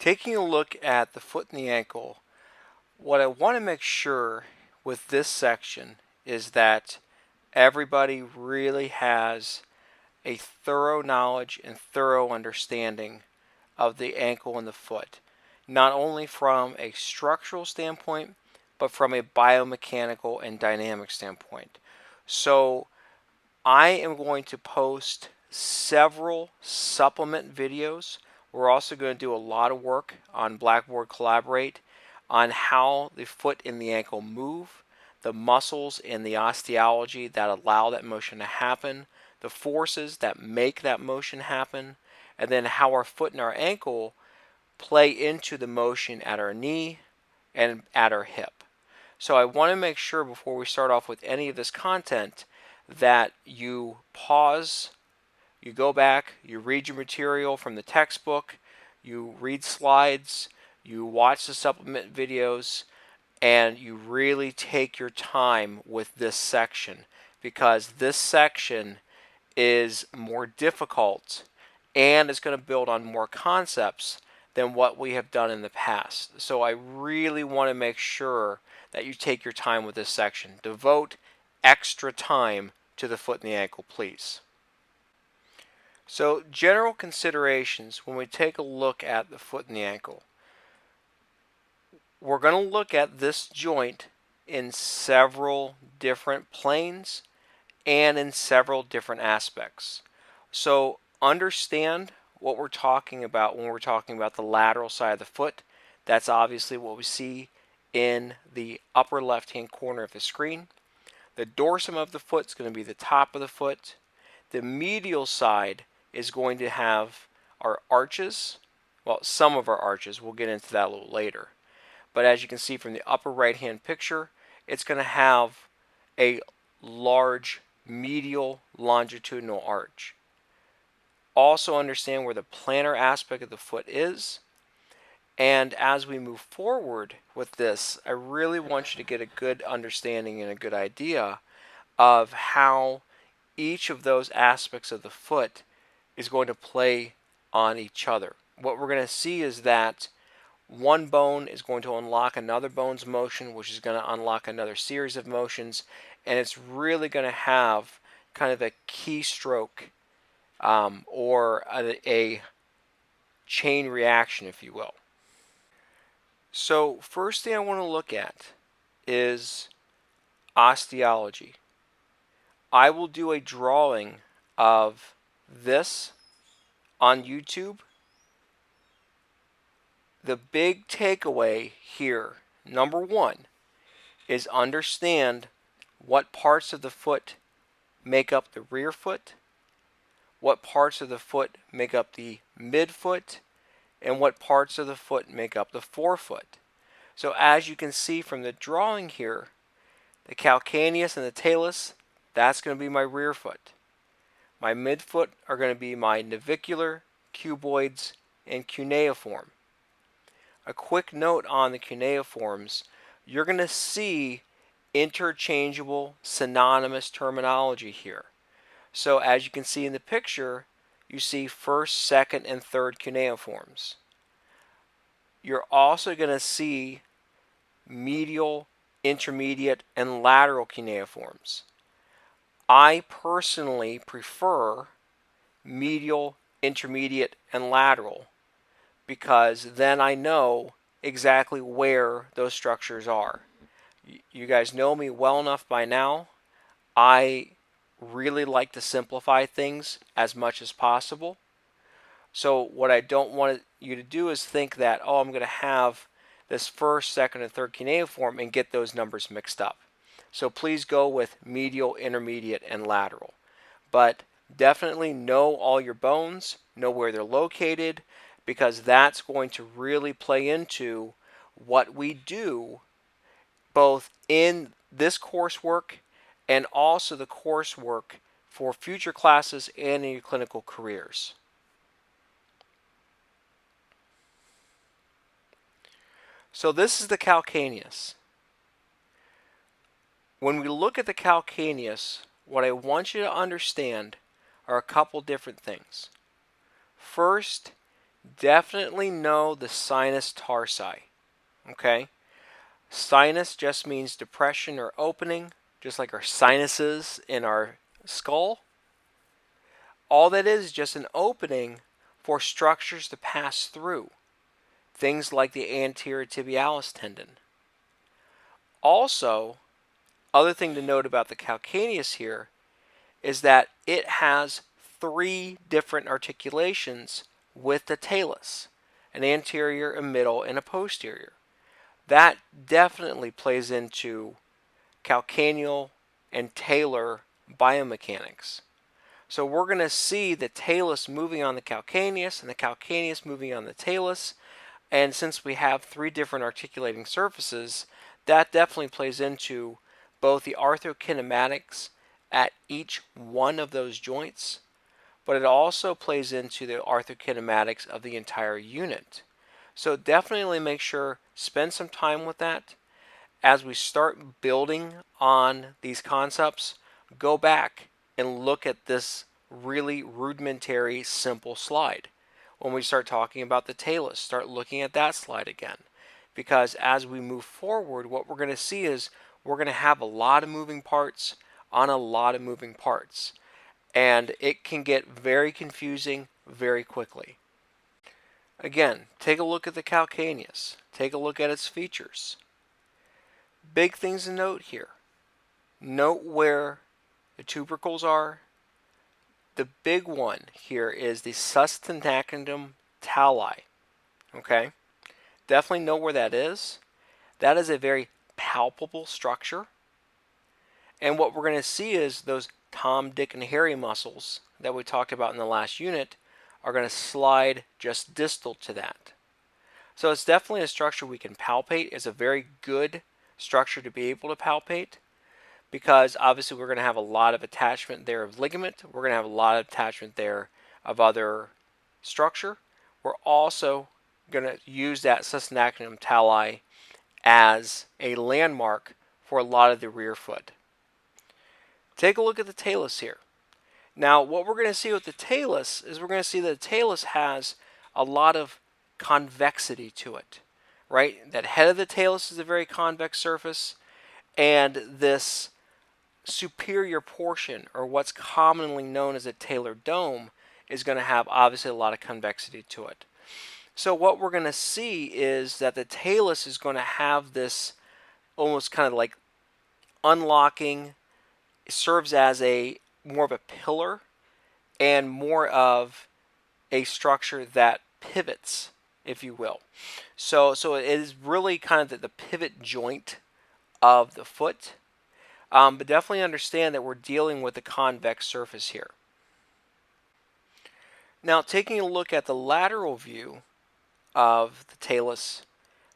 Taking a look at the foot and the ankle, what I want to make sure with this section is that everybody really has a thorough knowledge and thorough understanding of the ankle and the foot, not only from a structural standpoint, but from a biomechanical and dynamic standpoint. So I am going to post several supplement videos. We're also going to do a lot of work on Blackboard Collaborate on how the foot and the ankle move, the muscles and the osteology that allow that motion to happen, the forces that make that motion happen, and then how our foot and our ankle play into the motion at our knee and at our hip. So I want to make sure before we start off with any of this content that you pause, you go back, you read your material from the textbook, you read slides, you watch the supplement videos, and you really take your time with this section, because this section is more difficult and it's going to build on more concepts than what we have done in the past. So I really want to make sure that you take your time with this section. Devote extra time to the foot and the ankle, please. So general considerations when we take a look at the foot and the ankle. We're going to look at this joint in several different planes and in several different aspects. So understand what we're talking about when we're talking about the lateral side of the foot. That's obviously what we see in the upper left-hand corner of the screen. The dorsum of the foot is going to be the top of the foot. The medial side is going to have our arches. Well, some of our arches. We'll get into that a little later. But as you can see from the upper right-hand picture, it's going to have a large medial longitudinal arch. Also understand where the plantar aspect of the foot is. And as we move forward with this, I really want you to get a good understanding and a good idea of how each of those aspects of the foot is going to play on each other. What we're going to see is that one bone is going to unlock another bone's motion, which is going to unlock another series of motions, and it's really going to have kind of a keystroke or a chain reaction, if you will. So first thing I want to look at is osteology. I will do a drawing of this on YouTube. The big takeaway here, number one, is understand what parts of the foot make up the rear foot, what parts of the foot make up the midfoot, and what parts of the foot make up the forefoot. So as you can see from the drawing here, the calcaneus and the tailless, that's going to be my rear foot. My midfoot are going to be my navicular, cuboids, and cuneiform. A quick note on the cuneiforms, you're going to see interchangeable synonymous terminology here. So as you can see in the picture, you see first, second, and third cuneiforms. You're also going to see medial, intermediate, and lateral cuneiforms. I personally prefer medial, intermediate, and lateral because then I know exactly where those structures are. You guys know me well enough by now. I really like to simplify things as much as possible. So what I don't want you to do is think that, oh, I'm going to have this first, second, and third cuneiform and get those numbers mixed up. So please go with medial, intermediate, and lateral. But definitely know all your bones, know where they're located, because that's going to really play into what we do both in this coursework and also the coursework for future classes and in your clinical careers. So this is the calcaneus. When we look at the calcaneus, what I want you to understand are a couple different things. First, definitely know the sinus tarsi. Okay? Sinus just means depression or opening, just like our sinuses in our skull. All that is just an opening for structures to pass through. Things like the anterior tibialis tendon. Also, other thing to note about the calcaneus here is that it has 3 different articulations with the talus, an anterior, a middle, and a posterior. That definitely plays into calcaneal and talar biomechanics. So we're going to see the talus moving on the calcaneus and the calcaneus moving on the talus. And since we have 3 different articulating surfaces, that definitely plays into both the arthrokinematics at each one of those joints, but it also plays into the arthrokinematics of the entire unit. So definitely make sure, spend some time with that. As we start building on these concepts, go back and look at this really rudimentary, simple slide. When we start talking about the talus, start looking at that slide again. Because as we move forward, what we're going to see is we're going to have a lot of moving parts on a lot of moving parts. And it can get very confusing very quickly. Again, take a look at the calcaneus. Take a look at its features. Big things to note here. Note where the tubercles are. The big one here is the sustentaculum talli. Okay? Definitely know where that is. That is a very palpable structure. And what we're going to see is those Tom, Dick, and Harry muscles that we talked about in the last unit are going to slide just distal to that. So it's definitely a structure we can palpate. It's a very good structure to be able to palpate, because obviously we're going to have a lot of attachment there of ligament. We're going to have a lot of attachment there of other structure. We're also going to use that sustentaculum talli as a landmark for a lot of the rear foot. Take a look at the talus here. Now, what we're going to see with the talus is we're going to see that the talus has a lot of convexity to it, right? That head of the talus is a very convex surface, and this superior portion, or what's commonly known as a talar dome, is going to have obviously a lot of convexity to it. So what we're going to see is that the talus is going to have this almost kind of like unlocking. It serves as a more of a pillar and more of a structure that pivots, if you will. So it is really kind of the pivot joint of the foot. But definitely understand that we're dealing with a convex surface here. Now, taking a look at the lateral view of the talus,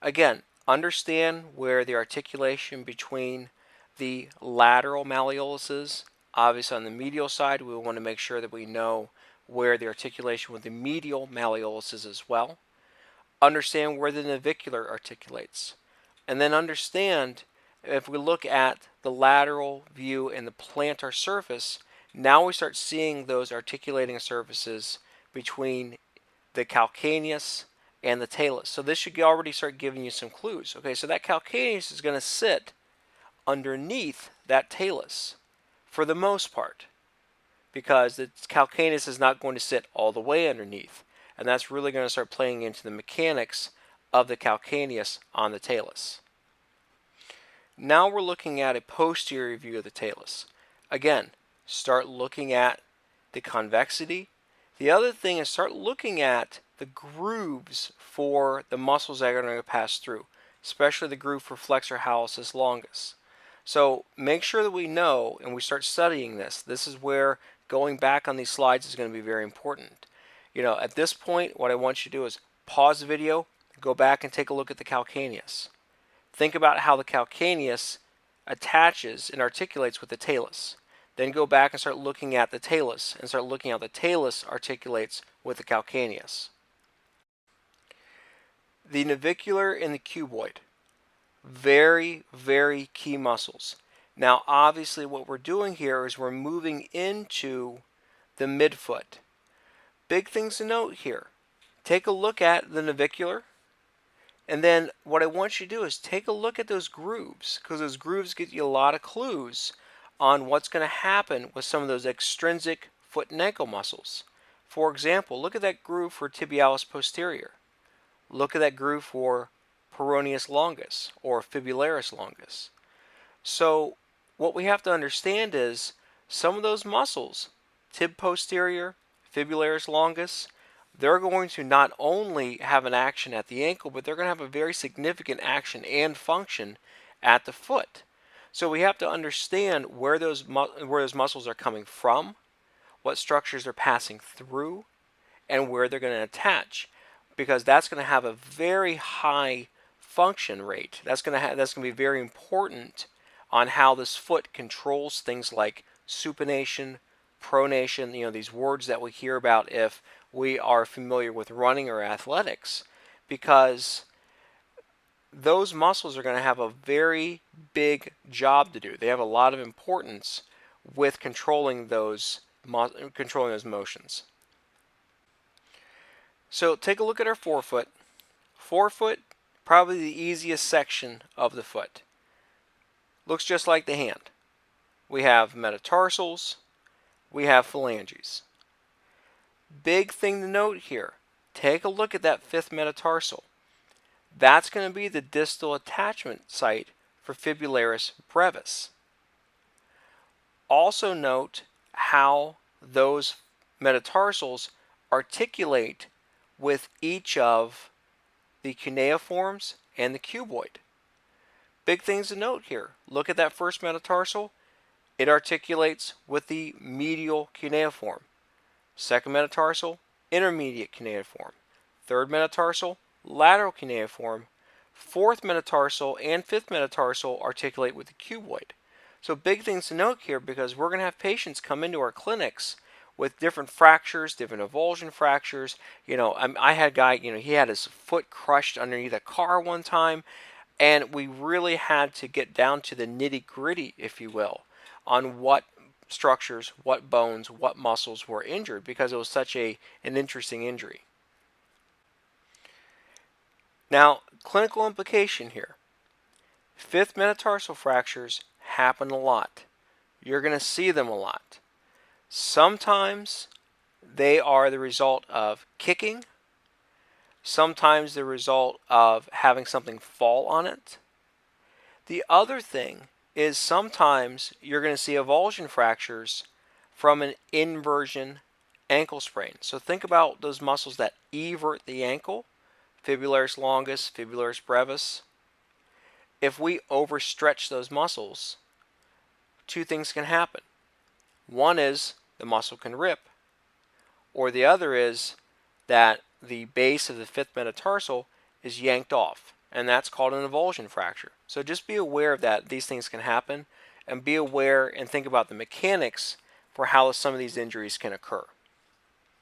again, understand where the articulation between the lateral malleoluses. Obviously, on the medial side, we want to make sure that we know where the articulation with the medial malleolus is as well. Understand where the navicular articulates. And then understand, if we look at the lateral view and the plantar surface, now we start seeing those articulating surfaces between the calcaneus and the talus. So this should already start giving you some clues. Okay, so that calcaneus is going to sit underneath that talus for the most part, because the calcaneus is not going to sit all the way underneath. And that's really going to start playing into the mechanics of the calcaneus on the talus. Now we're looking at a posterior view of the talus. Again, start looking at the convexity. The other thing is start looking at the grooves for the muscles that are going to pass through, especially the groove for flexor hallucis longus. So make sure that we know and we start studying this. This is where going back on these slides is going to be very important. At this point, what I want you to do is pause the video, go back and take a look at the calcaneus. Think about how the calcaneus attaches and articulates with the talus. Then go back and start looking at the talus and start looking how the talus articulates with the calcaneus. The navicular and the cuboid. Very, very key muscles. Now, obviously, what we're doing here is we're moving into the midfoot. Big things to note here. take a look at the navicular, and then what I want you to do is take a look at those grooves, because those grooves get you a lot of clues on what's going to happen with some of those extrinsic foot and ankle muscles. For example, look at that groove for tibialis posterior. Look at that groove for peroneus longus or fibularis longus. So what we have to understand is some of those muscles, tib posterior, fibularis longus, they're going to not only have an action at the ankle, but they're going to have a very significant action and function at the foot. So we have to understand where those muscles are coming from, what structures they're passing through, and where they're going to attach, because that's going to have a very high function rate. That's going to be very important on how this foot controls things like supination, pronation, these words that we hear about if we are familiar with running or athletics, because those muscles are going to have a very big job to do. They have a lot of importance with controlling those motions. So take a look at our forefoot. Forefoot, probably the easiest section of the foot. Looks just like the hand. We have metatarsals, we have phalanges. Big thing to note here, take a look at that fifth metatarsal. That's going to be the distal attachment site for fibularis brevis. Also note how those metatarsals articulate with each of the cuneiforms and the cuboid. Big things to note here. Look at that first metatarsal. It articulates with the medial cuneiform. Second metatarsal, intermediate cuneiform. Third metatarsal, lateral cuneiform. Fourth metatarsal and fifth metatarsal articulate with the cuboid. So big things to note here, because we're going to have patients come into our clinics with different fractures, different avulsion fractures. I had a guy, he had his foot crushed underneath a car one time, and we really had to get down to the nitty-gritty, if you will, on what structures, what bones, what muscles were injured, because it was such an interesting injury. Now, clinical implication here. Fifth metatarsal fractures happen a lot. You're going to see them a lot. Sometimes they are the result of kicking. Sometimes the result of having something fall on it. The other thing is sometimes you're going to see avulsion fractures from an inversion ankle sprain. So think about those muscles that evert the ankle, fibularis longus, fibularis brevis. If we overstretch those muscles, two things can happen. One is the muscle can rip, or the other is that the base of the fifth metatarsal is yanked off, and that's called an avulsion fracture. So just be aware of that. These things can happen, and be aware and think about the mechanics for how some of these injuries can occur.